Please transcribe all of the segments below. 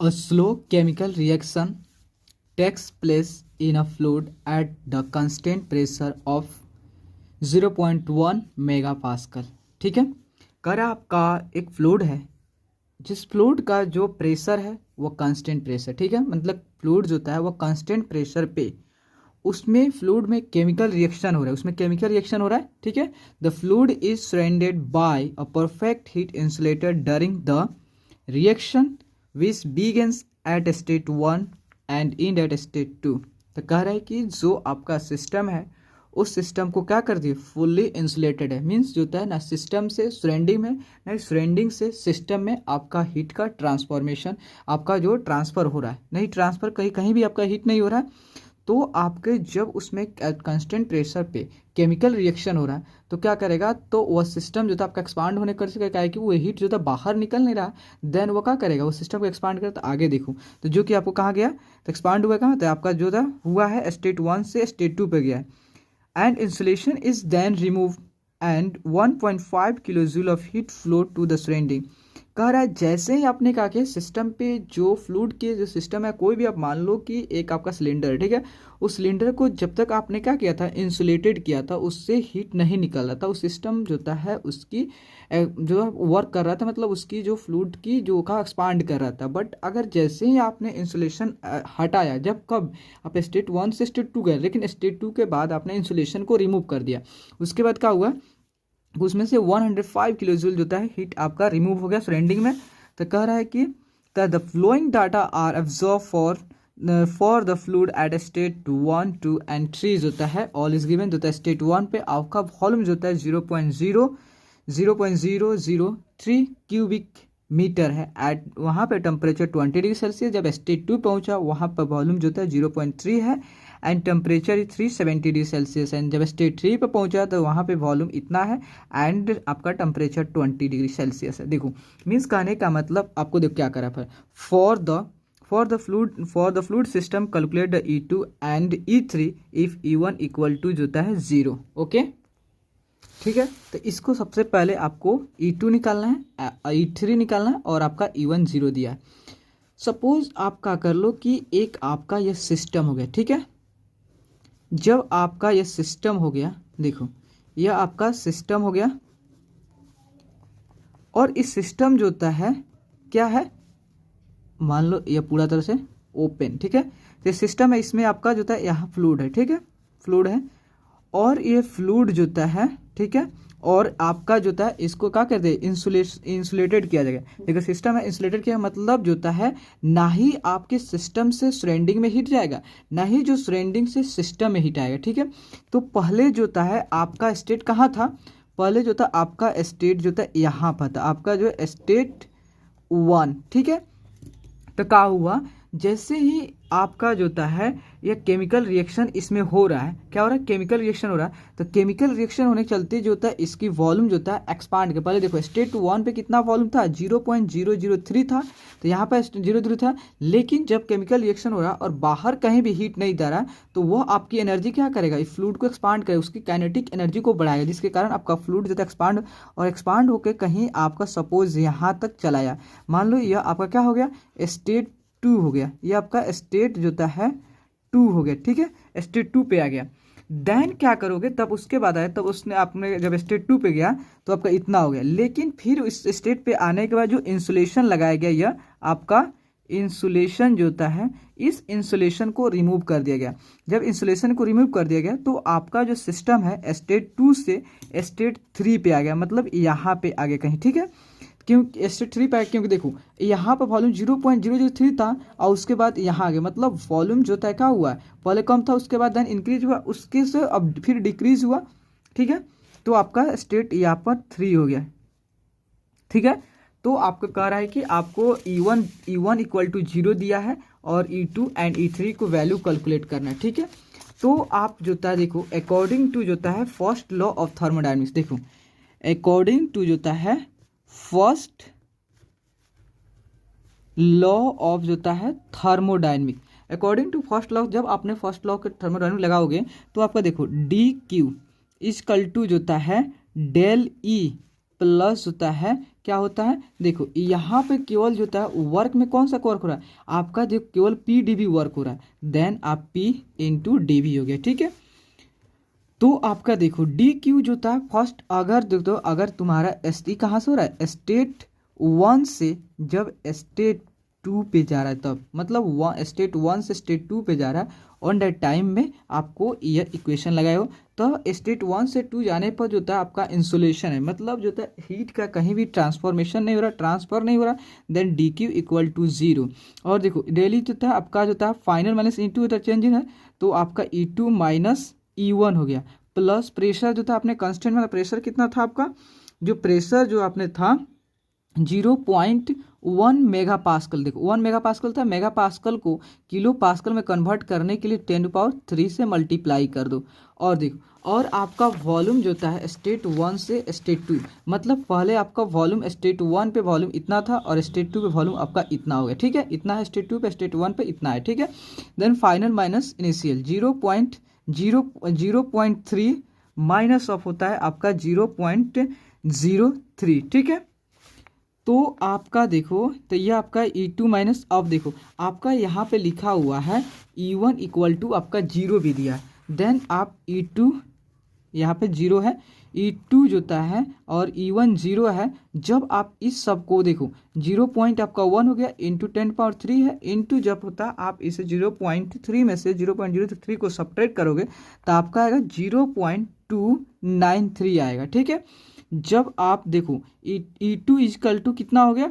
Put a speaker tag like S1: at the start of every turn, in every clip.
S1: A slow chemical reaction takes place in a fluid at the constant pressure of 0.1 megapascal. ठीक है, कर आपका एक फ्लूइड है, जिस फ्लूइड का जो प्रेशर है वो कांस्टेंट प्रेशर। ठीक है, मतलब फ्लूइड जो होता है वो कांस्टेंट प्रेशर पे उसमें फ्लूइड में केमिकल रिएक्शन हो रहा है, उसमें केमिकल रिएक्शन हो रहा है। ठीक है, the fluid is surrounded by a perfect heat insulator during the reaction which begins at state 1 and in at state 2। तो कह रहा है कि जो आपका सिस्टम है उस सिस्टम को क्या कर दिए, फुल्ली इंसुलेटेड है। मीन्स जो होता है ना सिस्टम से सराउंडिंग में, ना सराउंडिंग से सिस्टम में आपका हीट का ट्रांसफॉर्मेशन, आपका जो ट्रांसफ़र हो रहा है, नहीं ट्रांसफ़र कहीं कहीं भी आपका हीट नहीं हो रहा है। तो आपके जब उसमें कांस्टेंट प्रेशर पे केमिकल रिएक्शन हो रहा है तो क्या करेगा, तो वह सिस्टम जो था आपका एक्सपांड होने कर सकेगा, है कि वो हीट जो था बाहर निकल नहीं रहा, देन वो क्या करेगा, वो सिस्टम को एक्सपांड करेगा। तो आगे देखो, तो जो कि आपको कहाँ गया, तो एक्सपांड हुआ कहाँ, तो आपका जो था हुआ है स्टेट 1 से स्टेट 2 पे गया है। And insulation is then remove and 1.5 kilo joule of heat flow to the surrounding. कह रहा है जैसे ही आपने कहा कि सिस्टम पे जो फ्लूइड के जो सिस्टम है, कोई भी आप मान लो कि एक आपका सिलेंडर है, ठीक है, उस सिलेंडर को जब तक आपने क्या किया था, इंसुलेटेड किया था, उससे हीट नहीं निकल रहा था, उस सिस्टम जो था है उसकी जो वर्क कर रहा था, मतलब उसकी जो फ्लूइड की जो का एक्सपांड कर रहा था। बट अगर जैसे ही आपने इंसुलेशन हटाया, जब कब आप स्टेट 1 से स्टेट 2 गए, लेकिन स्टेट 2 के बाद आपने इंसुलेशन को रिमूव कर दिया, उसके बाद क्या हुआ, उसमें से 105 किलो जूल जो है हीट आपका रिमूव हो गया सराउंडिंग में। तो कह रहा है कि the flowing data are absorb for the fluid at state 1 2 and 3 जो होता है ऑल इज गिवन। जो होता है स्टेट 1 पे आपका वॉल्यूम जो होता है 0.003 क्यूबिक मीटर है, एट वहाँ पे टेम्परेचर 20 डिग्री सेल्सियस। जब स्टेट 2 पहुँचा वहाँ पर वॉल्यूम जो होता है 0.3 है and temperature 370 degree Celsius. And जब स्टेट 3 पे पहुंचा तो वहाँ पे वॉल्यूम इतना है एंड आपका टेम्परेचर 20 डिग्री सेल्सियस है। देखो मीन्स कहने का मतलब आपको देखो क्या करा फिर, for the fluid system calculate the E2 and E3 if E1 equal to जो होता है 0। ओके, ठीक है, तो इसको सबसे पहले आपको E2 निकालना है, E3 निकालना है और आपका E1 0 दिया है। सपोज आप क्या कर लो कि एक आपका यह सिस्टम हो गया, ठीक है, जब आपका यह सिस्टम हो गया, देखो यह आपका सिस्टम हो गया और इस सिस्टम जो होता है क्या है, मान लो यह पूरा तरह से ओपन, ठीक है, तो सिस्टम है, इसमें आपका जो होता है यहाँ फ्लूइड है, ठीक है, फ्लूइड है और ये फ्लूइड जो होता है, ठीक है, और आपका जो था इसको क्या कहते हैं, इंसुलेटेड किया जाएगा। देखो सिस्टम है इंसुलेटेड किया, मतलब जो होता है ना ही आपके सिस्टम से सराउंडिंग में हीट जाएगा, ना ही जो सराउंडिंग से सिस्टम में हीट आएगा। ठीक है, तो पहले जो होता है आपका स्टेट कहाँ था, पहले जो था आपका स्टेट जो था यहाँ पर था, आपका जो स्टेट 1, ठीक है। तो क्या हुआ, जैसे ही आपका जो होता है यह केमिकल रिएक्शन इसमें हो रहा है, क्या हो रहा है, केमिकल रिएक्शन हो रहा है, तो केमिकल रिएक्शन होने के चलते जो होता है इसकी वॉल्यूम जो होता है एक्सपांड के, पहले देखो स्टेट 1 पे कितना वॉल्यूम था, 0.003 था, तो यहाँ पर 0.0 था, लेकिन जब केमिकल रिएक्शन हो रहा है और बाहर कहीं भी हीट नहीं जा रहा तो वह आपकी एनर्जी क्या करेगा, इस फ्लूइड को एक्सपांड करेगा, उसकी काइनेटिक एनर्जी को बढ़ाएगा, जिसके कारण आपका फ्लूइड जो है एक्सपांड और एक्सपांड होकर कहीं आपका सपोज यहाँ तक चलाया, मान लो यह आपका क्या हो गया, स्टेट 2 हो गया, ये आपका स्टेट जो होता है 2 हो गया, ठीक है, स्टेट 2 पे आ गया। देन क्या करोगे, तब उसके बाद आया, तब उसने आपने जब स्टेट 2 पे गया तो आपका इतना हो गया, लेकिन फिर इस स्टेट पे आने के बाद जो इंसुलेशन लगाया गया, यह आपका इंसुलेशन जो होता है, इस इंसुलेशन को रिमूव कर दिया गया। जब इंसुलेशन को रिमूव कर दिया गया तो आपका जो सिस्टम है स्टेट 2 से स्टेट 3 पे आ गया, मतलब यहाँ पे आ गया कहीं, ठीक है, क्योंकि स्टेट 3 पे, क्योंकि देखो यहाँ पर वॉल्यूम 0.003 था और उसके बाद यहाँ आ गया, मतलब वॉल्यूम जो था क्या हुआ, पहले कम था उसके बाद देन इंक्रीज हुआ, उसके से अब फिर डिक्रीज हुआ, ठीक है, तो आपका स्टेट यहाँ पर 3 हो गया, ठीक है। तो आपको कह रहा है कि आपको E1 इक्वल टू 0 दिया है और E2 एंड E3 को वैल्यू कैलकुलेट करना है, ठीक है। तो आप जो था देखो अकॉर्डिंग टू जो है फर्स्ट लॉ ऑफ थर्मोडायनेमिक्स, देखो अकॉर्डिंग टू जो है फर्स्ट लॉ ऑफ जो है thermodynamic, according to first law, जब आपने फर्स्ट लॉ के थर्मोडायनेमिक लगाओगे तो आपका देखो डी क्यू इजकल टू जो है डेल ई प्लस होता है क्या होता है, देखो यहाँ पे केवल जो होता है वर्क में कौन सा वर्क हो रहा है आपका, जो केवल पी डी वी वर्क हो रहा है, देन आप पी इंटू डी वी हो गया, ठीक है। तो आपका देखो डी क्यू जो था फर्स्ट, अगर देखो अगर तुम्हारा एस टी कहाँ से हो रहा है, स्टेट 1 से जब स्टेट 2 पे जा रहा है तब, मतलब स्टेट 1 से स्टेट 2 पे जा रहा है ऑन दैट टाइम में आपको यह इक्वेशन लगाए हो। तो स्टेट 1 से 2 जाने पर जो था आपका इंसुलेशन है, मतलब जो था हीट का कहीं भी ट्रांसफॉर्मेशन नहीं हो रहा, ट्रांसफर नहीं हो रहा, then D Q equal to 0। और देखो डेली जो था आपका जो था final minus E two change है, तो आपका ई टू माइनस E1 हो गया, प्लस प्रेशर जो था आपने कांस्टेंट में, प्रेशर कितना था आपका, जो प्रेशर जो आपने था 0.1 मेगा पास्कल, देखो 1 मेगा पास्कल था, मेगा पास्कल को किलो पास्कल में कन्वर्ट करने के लिए 10⁻³ से मल्टीप्लाई कर दो। और देखो और आपका वॉल्यूम जो था स्टेट 1 से स्टेट 2, मतलब पहले आपका वॉल्यूम स्टेट 1 पे वॉल्यूम इतना था और स्टेट 2 पे वॉल्यूम आपका इतना हो गया, ठीक है, इतना है स्टेट 2 पे, स्टेट 1 पे इतना है, ठीक है। Then final minus initial 0.3 minus of होता है आपका 0.03, ठीक है। तो आपका देखो तो ये आपका E2 माइनस, अब देखो आपका यहाँ पे लिखा हुआ है E1 इक्वल टू आपका 0 भी दिया है, देन आप E2 यहाँ पे 0 है, E2 जोता है और E1 0 है। जब आप इस सब को देखो 0 पॉइंट आपका 1 हो गया इंटू 10⁻³ है, इंटू जब होता आप इसे 0.3 में से 0.03 को सब्ट्रैक्ट करोगे तो आपका आएगा 0.293 आएगा, ठीक है। जब आप देखो E2 इजकल टू कितना हो गया,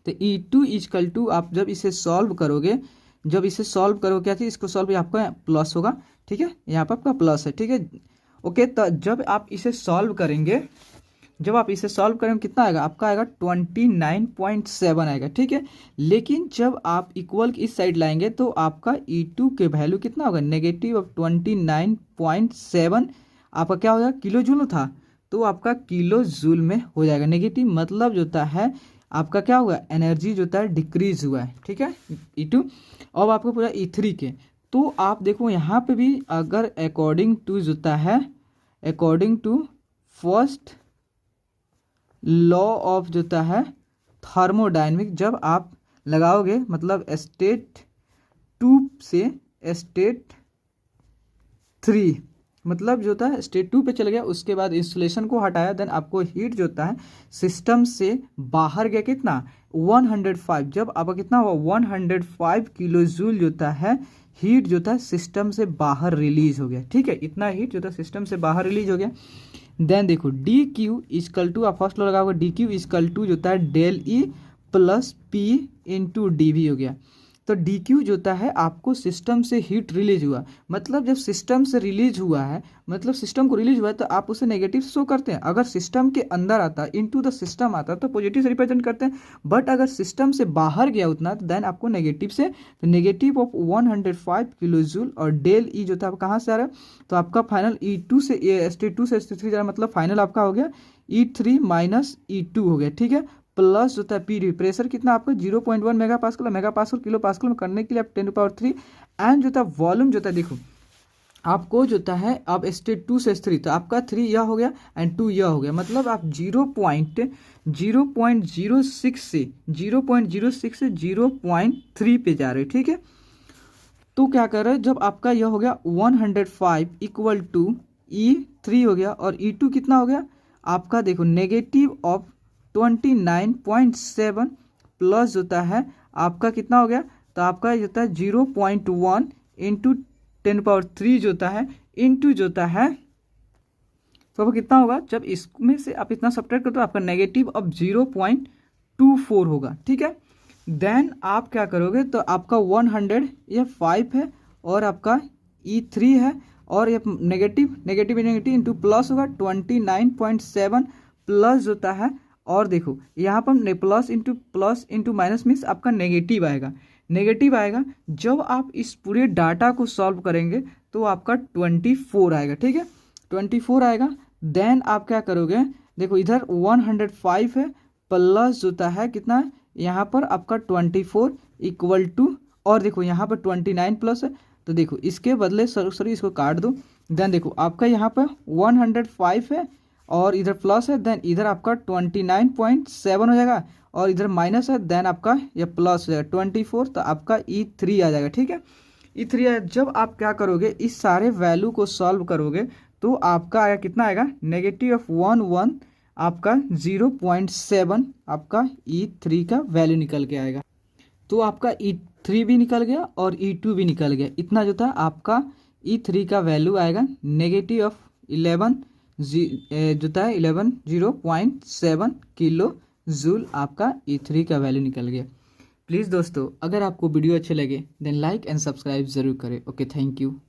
S1: तो E2 इजकल टू आप जब इसे सॉल्व करोगे, जब इसे सॉल्व करोगे क्या चीज, इसको सॉल्व आपका प्लस होगा, ठीक है, यहाँ पर आपका प्लस है, ठीक है, ओके। तो जब आप इसे सॉल्व करेंगे, जब आप इसे सॉल्व करेंगे कितना आएगा आपका, आएगा 29.7 आएगा, ठीक है। लेकिन जब आप इक्वल इस साइड लाएंगे तो आपका E2 के वैल्यू कितना होगा, नेगेटिव ऑफ 29.7 आपका क्या होगा, किलो जूल था, तो आपका किलो जूल में हो जाएगा नेगेटिव, मतलब जो होता है आपका क्या हुआ, एनर्जी जो होता है डिक्रीज हुआ है, ठीक है E2। अब आपको पूरा E3 के, तो आप देखो यहाँ पे भी अगर अकॉर्डिंग टू जो होता है, according to first law of जो होता है थर्मोडायनेमिक, जब आप लगाओगे मतलब स्टेट 2 से स्टेट 3, मतलब जो होता है स्टेट 2 पे चले गया, उसके बाद इंसुलेशन को हटाया, देन आपको हीट जो होता है सिस्टम से बाहर गया कितना 105, जब आपका कितना हुआ 105 किलो जूल जो होता है हीट जो था सिस्टम से बाहर रिलीज हो गया, ठीक है, इतना हीट जो था सिस्टम से बाहर रिलीज हो गया। देन देखो डी क्यू इजकल टू, आप फर्स्ट लॉ लगाओगे डी क्यू इजकल टू जो होता है del E plus P into D V हो गया। तो डी क्यू जो होता है आपको सिस्टम से हीट रिलीज हुआ, मतलब जब सिस्टम से रिलीज हुआ है, मतलब सिस्टम को रिलीज हुआ है तो आप उसे नेगेटिव शो करते हैं, अगर सिस्टम के अंदर आता है इनटू द सिस्टम आता है तो पॉजिटिव से रिप्रेजेंट करते हैं, बट अगर सिस्टम से बाहर गया उतना तो देन आपको नेगेटिव से, तो नेगेटिव ऑफ 105 किलो जूल और डेल ई जो था कहाँ से आ रहा है, तो आपका फाइनल E2 से स्टेट 2 से स्टेट 3 जा रहा है, मतलब फाइनल आपका हो गया E3 माइनस E2 हो गया, ठीक है, प्लस जो था पी प्रेशर कितना आपका 0.1 mega pascal, mega pascal kilo pascal में करने के लिए आप 10⁻³ एंड जो था वॉल्यूम जो था देखो आपको जो है अब स्टेट 2 से 3, तो आपका 3 यह हो गया एंड 2 यह हो गया, मतलब आप 0.06 से 0.3 पे जा रहे हो, ठीक है। तो क्या कर रहे हैं, जब आपका यह हो गया 105 इक्वल टू E3 हो गया और E2 कितना हो गया आपका देखो नेगेटिव ऑफ 29.7 प्लस होता है आपका कितना हो गया, तो आपका जो होता है 0.1 इंटू 10⁻³ जो होता है इंटू जो होता है, तो आपका कितना होगा, जब इसमें से आप इतना सब्ट्रैक्ट करते हो आपका नेगेटिव अब 0.24 होगा, ठीक है। देन आप क्या करोगे, तो आपका 100 ये 5 है और आपका E3 है और ये negative negative negative into plus होगा 29.7 प्लस होता है, और देखो यहाँ पर प्लस इंटू माइनस मीन्स आपका नेगेटिव आएगा, नेगेटिव आएगा। जब आप इस पूरे डाटा को सॉल्व करेंगे तो आपका 24 आएगा, ठीक है, 24 आएगा। देन आप क्या करोगे, देखो इधर 105 है प्लस होता है कितना, यहाँ पर आपका 24 इक्वल टू, और देखो यहाँ पर 29 प्लस है, तो देखो इसके बदले सॉरी इसको काट दो, देन देखो आपका यहाँ पर 105 है और इधर प्लस है देन इधर आपका 29.7 हो जाएगा, और इधर माइनस है देन आपका ये प्लस हो जाएगा 24, तो आपका E3 आ जाएगा। ठीक है, E3 है। जब आप क्या करोगे, इस सारे वैल्यू को सॉल्व करोगे तो आपका आएगा कितना आएगा, -11 आपका 0.7 आपका E3 का वैल्यू निकल के आएगा। तो आपका E3 भी निकल गया और E2 भी निकल गया। इतना जो था आपका E3 का वैल्यू आएगा -11 जो था 0.7 किलो जूल आपका E3 का वैल्यू निकल गया। प्लीज़ दोस्तों, अगर आपको वीडियो अच्छे लगे देन लाइक एंड सब्सक्राइब ज़रूर करें। Okay, thank you.